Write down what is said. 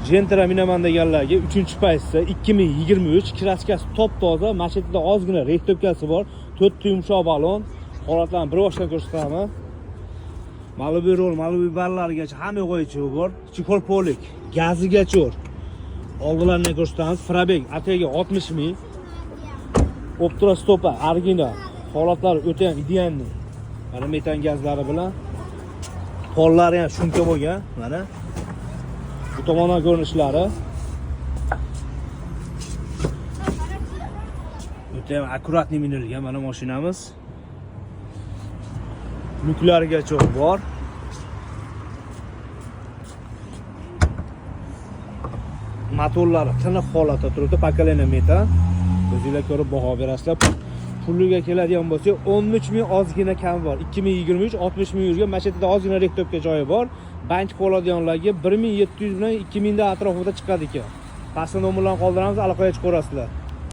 Gentra minaman deganlarga 3-paytda 2023 kraskasi top toza, mashinada ozgina rektopkasi bor, 4 yumshoq balon. Holatlarni bir boshdan ko'rsataman. Malibu rol, Malibu barlargacha hamma qo'yichi bor. Ichi korpolik, gazigacha bor. Oldilarini ko'rsatamiz. Frabeg atega 60 ming. Optra stopa original. Holatlari o'ta ham idealniy. Mana metan gazlari bilan. Pollari ham shuncha bo'lgan. Mana bu tomondan ko'rinishlari. O'ta ham akkuratni minilgan mana mashinamiz. Luklarigacha bor. Motorlari tiniq holatda turibdi, pokoleniya metan. O'zingizlar ko'rib baho berasizlar. Puliga keladigan bo'lsa 13 ming ozgina kam bor. 2023 60 ming yurgan, mashinada ozgina rektopga joyi bor. Bank qoladiganlarga 1700 bilan 2000 da atrofida chiqadi ekan. Pastda nomerlarni qoldiramiz, aloqaga chiqaverasizlar.